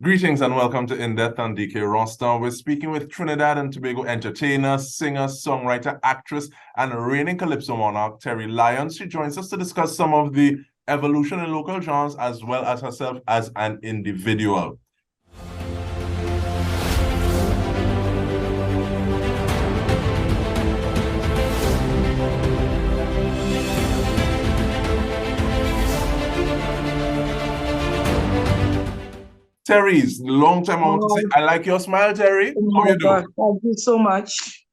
Greetings and welcome to In Depth and Dike Rostant. We're speaking with Trinidad and Tobago entertainer, singer, songwriter, actress, and reigning Calypso Monarch Terri Lyons. She joins us to discuss some of the evolution in local genres as well as herself as an individual. Terry's long time I want to say I like your smile, Terry. How you doing? Thank you so much.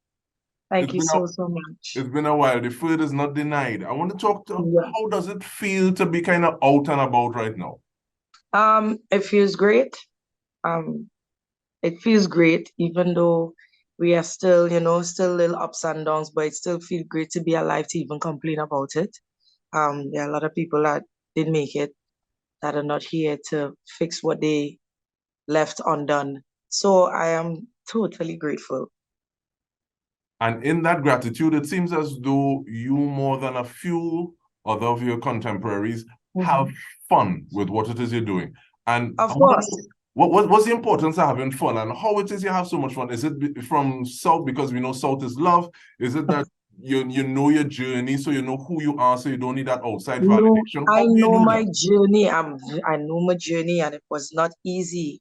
Thank you so much. It's been a while. The food is not denied. I want to talk to how does it feel to be kind of out and about right now? It feels great. It feels great, even though we are still, still little ups and downs, but it still feels great to be alive to even complain about it. There are a lot of people that didn't make it, that are not here to fix what they left undone. So I am totally grateful. And in that gratitude, it seems as though you, more than a few other of your contemporaries, have fun with what it is you're doing. And of course, what's the importance of having fun and how it is you have so much fun? Is it from South, because we know South is love? Is it that you know your journey, so you know who you are, so you don't need that outside validation? I know my journey. I know my journey, and it was not easy.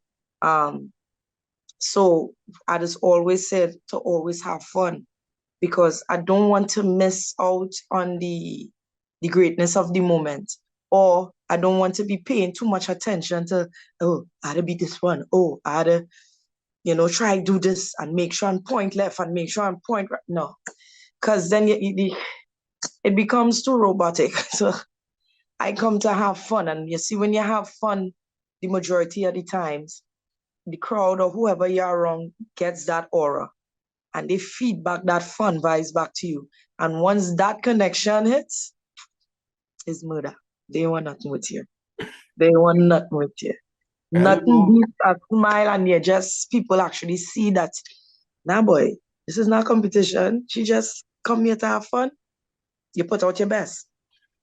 So I just always said to always have fun, because I don't want to miss out on the greatness of the moment, or I don't want to be paying too much attention to, oh, I had to be this one. Oh, I had to, try to do this and make sure I'm point left and make sure I'm point right. No, because then it becomes too robotic. So I come to have fun. And you see, when you have fun, the majority of the times, the crowd or whoever you're around gets that aura. And they feed back that fun vibes back to you. And once that connection hits, it's murder. They want nothing with you. They want nothing with you. Nothing beats a smile, and people actually see that, nah boy, this is not competition. She just come here to have fun. You put out your best.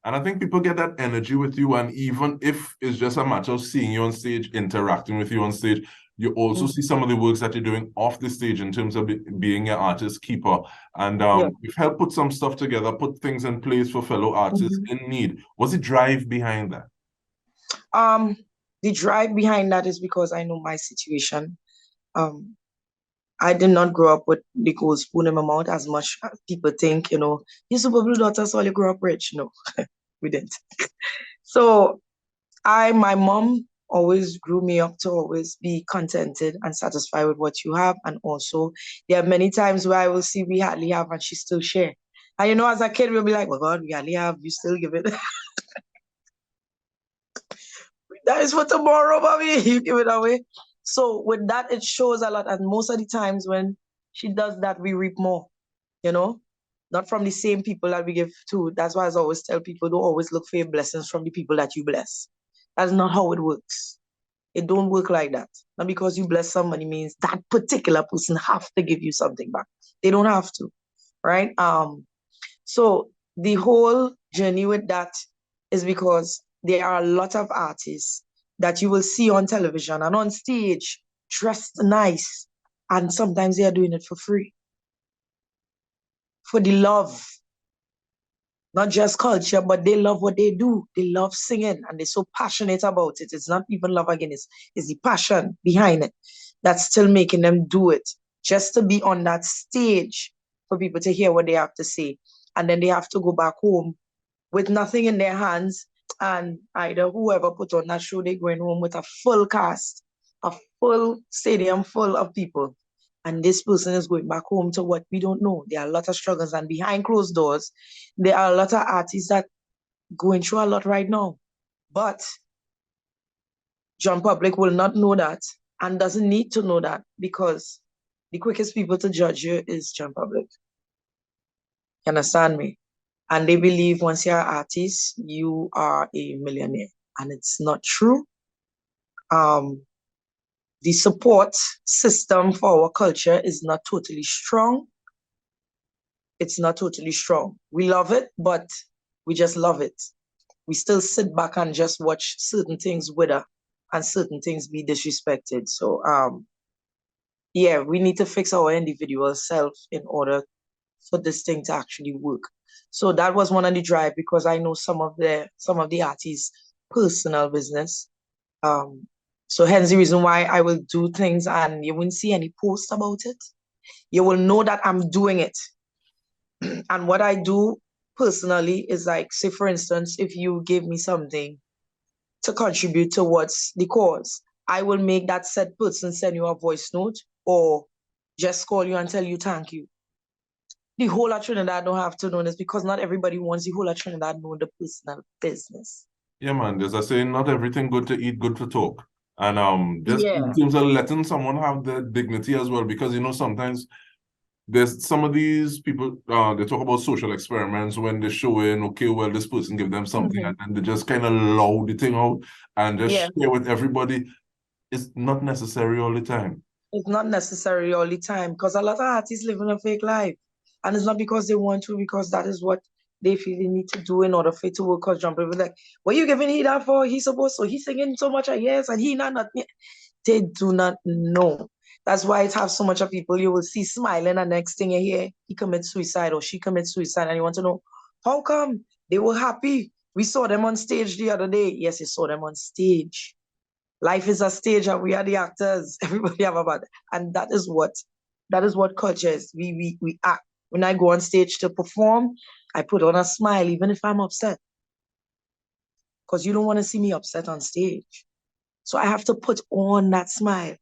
And I think people get that energy with you, and even if it's just a matter of seeing you on stage, interacting with you on stage, you also see some of the works that you're doing off the stage in terms of being an artist keeper. And you've helped put some stuff together, put things in place for fellow artists in need. What's the drive behind that? The drive behind that is because I know my situation. I did not grow up with the gold spoon in my mouth as much as people think, you're Super Blue daughter, so you grew up rich. No, we didn't. So my mom always grew me up to always be contented and satisfied with what you have. And also, there are many times where I will see we hardly have and she still share. And as a kid, we'll be like, well, God, we hardly have, you still give it. That is for tomorrow, mommy. You give it away. So with that, it shows a lot. And most of the times when she does that, we reap more, not from the same people that we give to. That's why I always tell people, don't always look for your blessings from the people that you bless. That's not how it works. It don't work like that. Not because you bless somebody means that particular person have to give you something back. They don't have to, right? So the whole journey with that is because there are a lot of artists that you will see on television and on stage dressed nice, and sometimes they are doing it for free. For the love. Not just culture, but they love what they do. They love singing, and they're so passionate about it. It's not even love again, it's the passion behind it that's still making them do it, just to be on that stage for people to hear what they have to say. And then they have to go back home with nothing in their hands, and either whoever put on that show, they're going home with a full cast, a full stadium full of people. And this person is going back home to what we don't know. There are a lot of struggles, and behind closed doors, there are a lot of artists that going through a lot right now. But John Public will not know that and doesn't need to know that, because the quickest people to judge you is John Public. You understand me? And they believe once you're an artist, you are a millionaire. And it's not true. The support system for our culture is not totally strong. It's not totally strong. We love it, but we just love it. We still sit back and just watch certain things wither and certain things be disrespected. So yeah, we need to fix our individual self in order for this thing to actually work. So that was one of the drive, because I know some of the artists' personal business. So hence the reason why I will do things and you won't see any post about it. You will know that I'm doing it. And what I do personally is like, say for instance, if you give me something to contribute towards the cause, I will make that said person send you a voice note or just call you and tell you thank you. The whole of Trinidad don't have to know this, because not everybody wants the whole of Trinidad know the personal business. Yeah, man, there's a saying, not everything good to eat, good to talk. And just in Yeah. terms of letting someone have their dignity as well, because sometimes there's some of these people, they talk about social experiments when they're showing, okay, well, this person give them something, and then they just kind of loud the thing out and just Yeah. share with everybody. It's not necessary all the time. It's not necessary all the time, because a lot of artists live in a fake life. And it's not because they want to, because that is what they feel they need to do in order for it to work. Because John people like, what you giving he that for? He's supposed to, he's singing so much of yes, and he not. They do not know. That's why it has so much of people you will see smiling, and next thing you hear, he commits suicide or she commits suicide, and you want to know, how come? They were happy. We saw them on stage the other day. Yes, you saw them on stage. Life is a stage and we are the actors. Everybody have about it. And that is what culture is. We act. When I go on stage to perform, I put on a smile even if I'm upset. Because you don't want to see me upset on stage. So I have to put on that smile.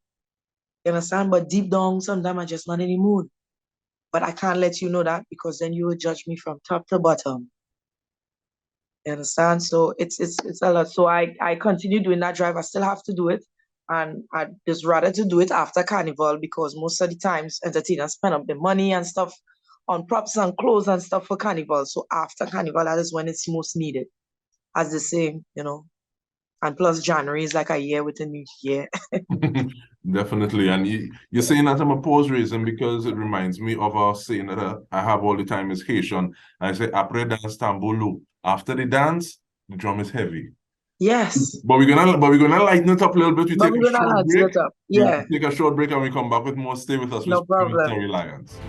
You understand? But deep down, sometimes I'm just not in the mood. But I can't let you know that, because then you will judge me from top to bottom. You understand? So it's a lot. So I continue doing that drive. I still have to do it. And I'd just rather to do it after Carnival, because most of the times entertainers spend up the money and stuff on props and clothes and stuff for Carnival. So after Carnival, that is when it's most needed. As they say, And plus January is like a year with a new year. Definitely. And you're saying that I'm a pause reason because it reminds me of our saying that I have all the time is Haitian. I say, après dance tambolo. After the dance, the drum is heavy. Yes. But we're gonna lighten it up a little bit. We But take we're a gonna short lighten break. it up. We Yeah, take a short break and we come back with more. Stay with us. We're no speaking with problem. Terri Lyons.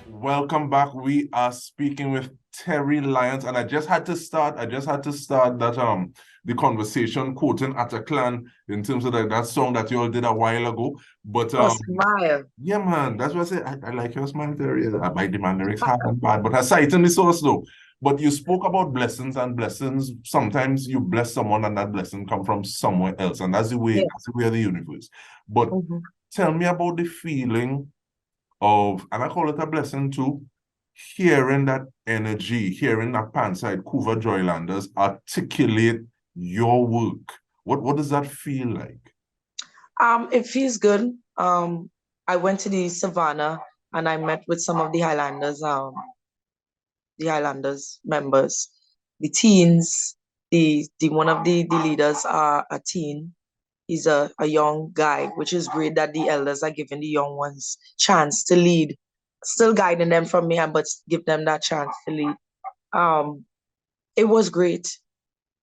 Welcome back. We are speaking with Terri Lyons, and I just had to start that the conversation quoting Ataclan in terms of that song that you all did a while ago. But Smile. yeah, man, that's what I say. I like your smile, Terri. I might demand lyrics hard and bad, but I cite in the source though. But you spoke about blessings and blessings. Sometimes you bless someone and that blessing come from somewhere else, and that's the way, Yeah. that's the way of the universe. But tell me about the feeling of, and I call it a blessing too, hearing that energy, hearing that Panside Couva Joylanders articulate your work. What does that feel like? It feels good. I went to the Savannah and I met with some of the Highlanders members, the teens. The one of the leaders are a teen. He's a young guy, which is great that the elders are giving the young ones chance to lead, still guiding them from me, but give them that chance to lead. It was great.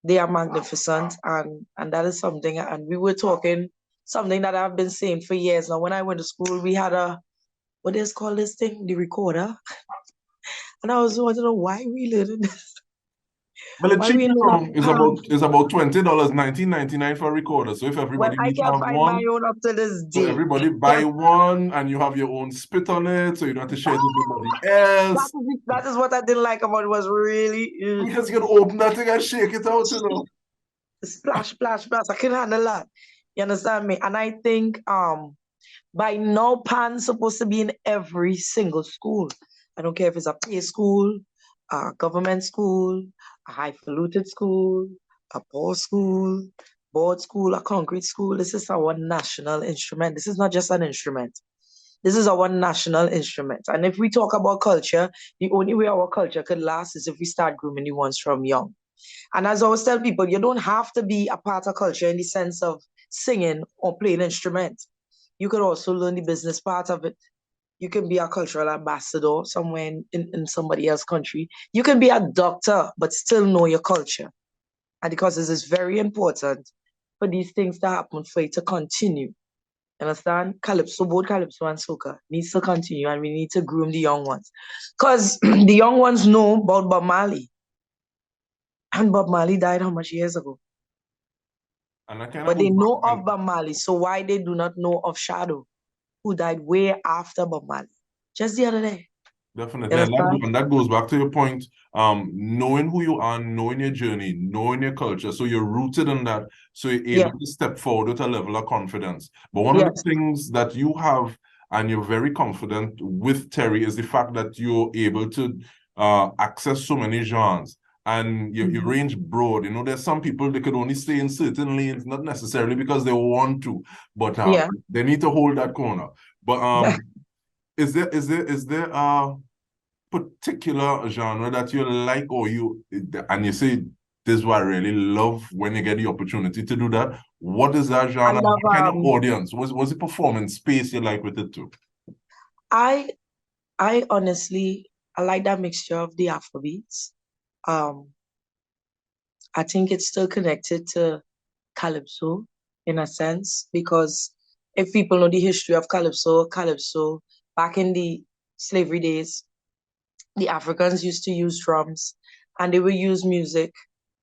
They are magnificent, and that is something. And we were talking something that I've been saying for years now. When I went to school, we had what is called this thing, the recorder, and I was wanting to know why we learning this. Well, the Why we cheapest in that is about $20, $19.99 for a recorder. So if Well, everybody I needs to can't have find my one, own up to this so day. everybody buy one and you have your own spit on it, so you don't have to share it with nobody else. That is what I didn't like about it, was really Because you can open that thing and shake it out, you know. splash, splash, splash. I can handle that. You understand me? And I think by now Pan's supposed to be in every single school. I don't care if it's a play school, a government school, a highfalutin school, a poor school, board school, a concrete school. This is our national instrument. This is not just an instrument. This is our national instrument. And if we talk about culture, the only way our culture could last is if we start grooming the ones from young. And as I always tell people, you don't have to be a part of culture in the sense of singing or playing an instrument. You could also learn the business part of it. You can be a cultural ambassador somewhere in somebody else's country. You can be a doctor, but still know your culture. And because this is very important for these things to happen, for it to continue. Understand? Calypso, both Calypso and Soca needs to continue, and we need to groom the young ones. Because the young ones know about Bob Marley. And Bob Marley died how much years ago? And I kind But of they go know back of Bob Marley. So why they do not know of Shadow, who died way after Bob Marley? Just the other day. definitely, and that goes back to your point. Knowing who you are, knowing your journey, knowing your culture, so you're rooted in that, so you're able to step forward with a level of confidence. But one of the things that you have, and you're very confident with, Terri, is the fact that you're able to access so many genres. And you range broad. You know, there's some people, they could only stay in certain lanes, not necessarily because they want to, but they need to hold that corner. But is there a particular genre that you like, or you say this is what I really love when you get the opportunity to do that? What is that genre? Love, what kind of audience? Was the performance space you like with it too? I honestly, I like that mixture of the Afrobeats. I think it's still connected to Calypso in a sense, because if people know the history of Calypso, back in the slavery days, the Africans used to use drums, and they would use music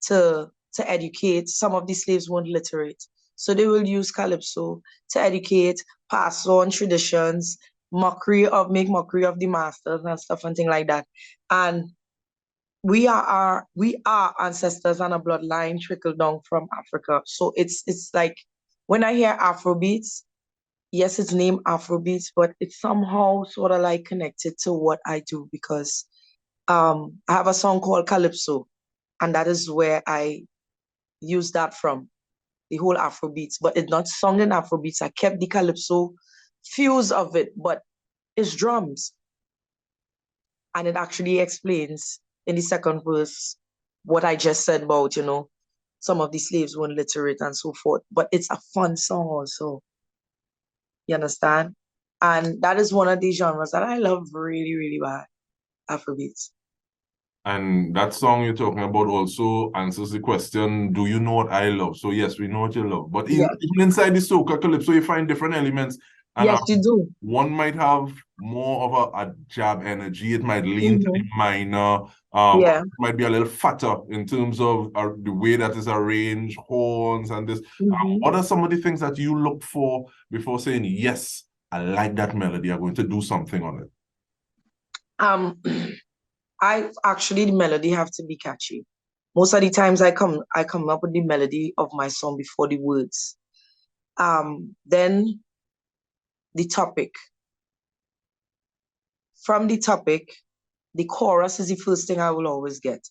to educate. Some of the slaves weren't literate, so they will use Calypso to educate, pass on traditions, make mockery of the masters and stuff and things like that. And we are ancestors and a bloodline trickled down from Africa. So it's like when I hear Afrobeats, yes, it's named Afrobeats, but it's somehow sort of like connected to what I do, because I have a song called Calypso, and that is where I use that from, the whole Afrobeats. But it's not sung in Afrobeats. I kept the Calypso fuse of it, but it's drums. And it actually explains in the second verse what I just said about, some of the slaves weren't literate and so forth. But it's a fun song also. You understand? And that is one of the genres that I love really, really bad, Afrobeats. And that song you're talking about also answers the question, do you know what I love? So yes, we know what you love. But even inside the Soca Calypso, you find different elements. And yes, you do. one might have more of a jab energy. It might lean to the minor. It might be a little fatter in terms of the way that is arranged, horns and this. What are some of the things that you look for before saying, yes, I like that melody, I'm going to do something on it? The melody have to be catchy. Most of the times I come up with the melody of my song before the words. Then the topic. From the topic, the chorus is the first thing I will always get,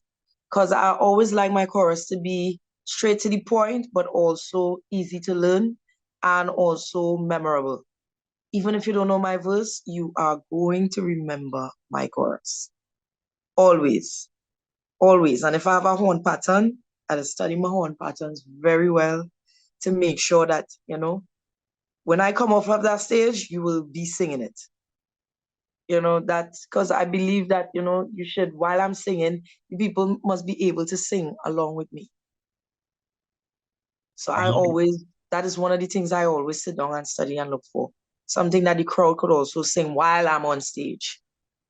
because I always like my chorus to be straight to the point, but also easy to learn and also memorable. Even if you don't know my verse, you are going to remember my chorus. Always. Always. And if I have a horn pattern, I'll study my horn patterns very well to make sure that, when I come off of that stage, you will be singing it. That's because I believe that, you should, while I'm singing, the people must be able to sing along with me. So that is one of the things I always sit down and study and look for. Something that the crowd could also sing while I'm on stage.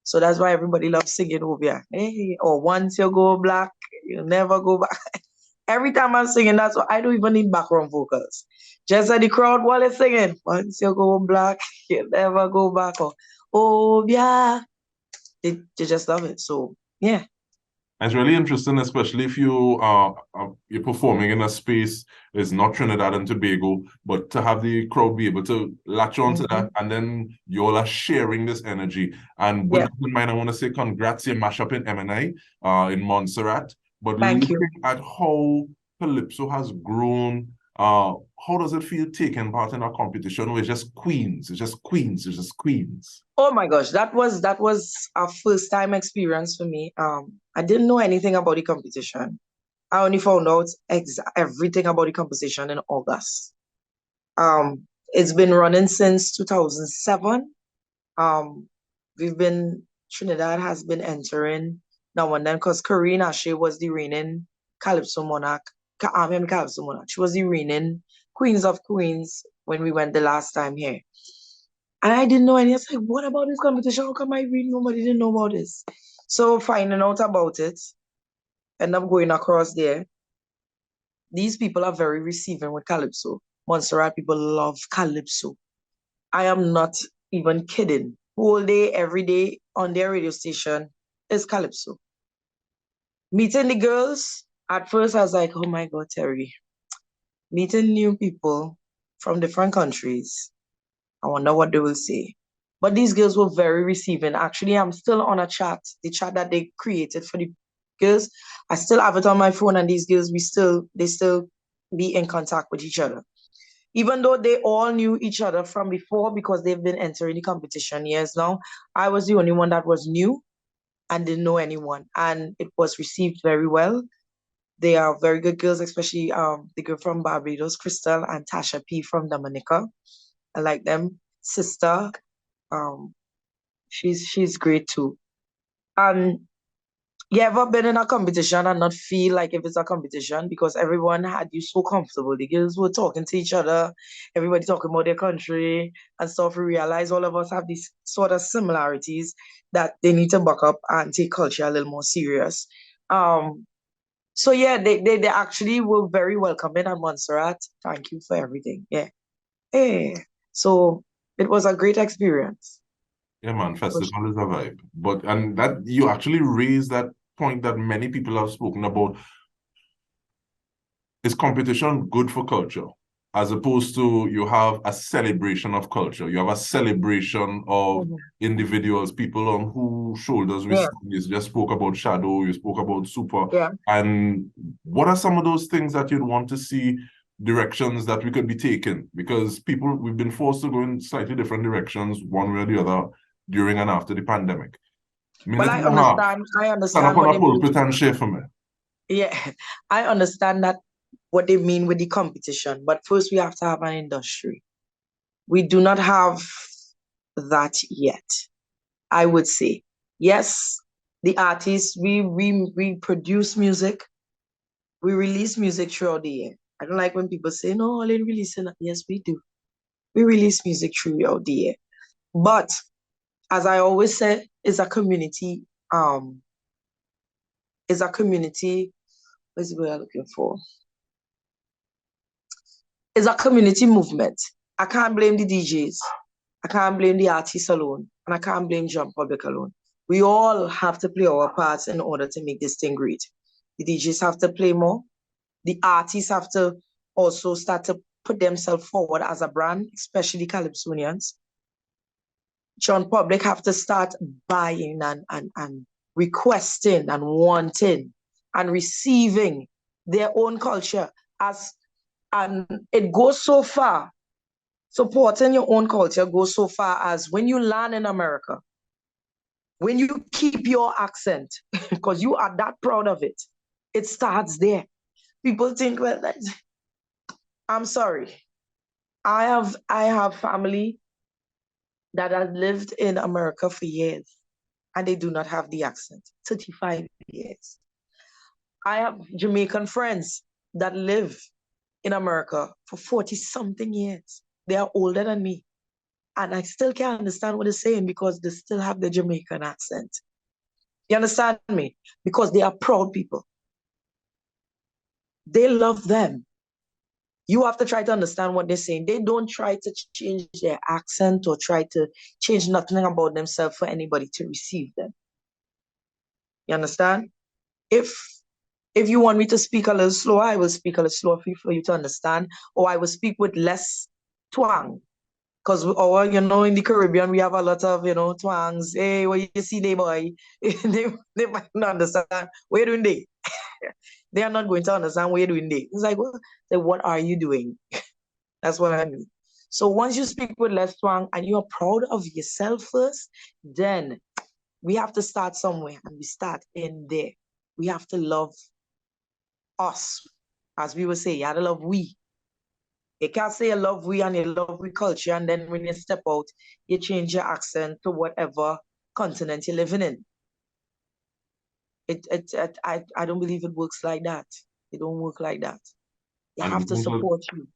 So that's why everybody loves singing over here. Hey, or once you go black, you never go back. Every time I'm singing, that's why I don't even need background vocals. Just at the crowd while it's singing, once you go black, you never go back. Or, oh, yeah. They just love it. So, yeah. It's really interesting, especially if you're performing in a space is not Trinidad and Tobago, but to have the crowd be able to latch on to that, and then you all are sharing this energy. And with that in mind, I want to say congrats, your mashup in M&I in Montserrat. But looking at how Calypso has grown, how does it feel taking part in a competition where it's just queens, it's just queens, it's just queens? Oh my gosh, that was a first time experience for me. I didn't know anything about the competition. I only found out everything about the competition in August. It's been running since 2007. Trinidad has been entering now and then because Karina, she was the reigning Calypso Monarch. Calypso Monarch. She was the reigning Queens of Queens when we went the last time here. And I didn't know any. I was like, what about this competition? How come I read nobody didn't know about this? So finding out about it, end up going across there. These people are very receiving with Calypso. Montserrat people love Calypso. I am not even kidding. Whole day, every day on their radio station is Calypso. Meeting the girls, at first I was like, oh my God, Terry. Meeting new people from different countries. I wonder what they will say. But these girls were very receiving. Actually, I'm still on a chat, the chat that they created for the girls. I still have it on my phone, and these girls, they still be in contact with each other. Even though they all knew each other from before because they've been entering the competition years now, I was the only one that was new and didn't know anyone. And it was received very well. They are very good girls, especially the girl from Barbados, Crystal, and Tasha P from Dominica. I like them. Sister, she's great too. You ever been in a competition and not feel like if it's a competition because everyone had you so comfortable? The girls were talking to each other, everybody talking about their country and stuff. We realize all of us have these sort of similarities that they need to back up and take culture a little more serious. So yeah, they actually were very welcoming at Montserrat. Thank you for everything. Yeah. Hey. So it was a great experience. Yeah, man, festival is a vibe. And that you actually raised that point that many people have spoken about. Is competition good for culture? As opposed to you have a celebration of culture. You have a celebration of individuals, people on whose shoulders we stand. You just spoke about Shadow, you spoke about Super. Yeah. And what are some of those things that you'd want to see, directions that we could be taking? Because we've been forced to go in slightly different directions, one way or the other, during and after the pandemic. Well, I understand Stand up what on they a mean. pulpit and share for me. Yeah, I understand that what they mean with the competition, but first we have to have an industry. We do not have that yet. I would say, yes, the artists, we produce music, we release music throughout the year. I don't like when people say, no, I didn't release it. Yes, we do. We release music throughout the year. But as I always say, it's a community, what's the word I'm looking for? It's a community movement. I can't blame the DJs. I can't blame the artists alone. And I can't blame John Public alone. We all have to play our parts in order to make this thing great. The DJs have to play more. The artists have to also start to put themselves forward as a brand, especially Calypsonians. John Public have to start buying and requesting and wanting and receiving their own culture and it goes so far. Supporting your own culture goes so far as when you land in America, when you keep your accent, because you are that proud of it, it starts there. People think, well, I'm sorry. I have family that has lived in America for years and they do not have the accent. 35 years. I have Jamaican friends that live in America for 40-something years. They are older than me. And I still can't understand what they're saying because they still have the Jamaican accent. You understand me? Because they are proud people. They love them. You have to try to understand what they're saying. They don't try to change their accent or try to change nothing about themselves for anybody to receive them. You understand? If you want me to speak a little slower, I will speak a little slower for you to understand, or I will speak with less twang. Because in the Caribbean, we have a lot of, twangs. Hey, what you see there, boy? they might not understand. What you doing there? They are not going to understand what you're doing there. It's like, what are you doing? That's what I mean. So once you speak with less twang and you're proud of yourself first, then we have to start somewhere and we start in there. We have to love us, as we would say. You gotta love we. You can't say you love we and you love we culture, and then when you step out, you change your accent to whatever continent you're living in. I don't believe it works like that. It don't work like that. You And have to support you.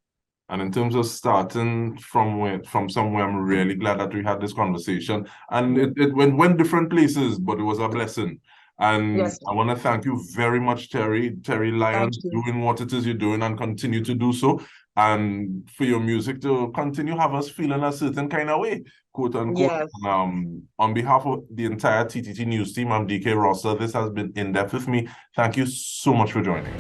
And in terms of starting from somewhere, I'm really glad that we had this conversation. And it went different places, but it was a blessing. And Yes, I want to thank you very much, Terri thank Lyons, you. doing what it is you're doing and continue to do so. And for your music to continue have us feeling a certain kind of way, quote unquote. Yes. And, on behalf of the entire TTT News team, I'm Dike Rostant. This has been In Depth with me. Thank you so much for joining.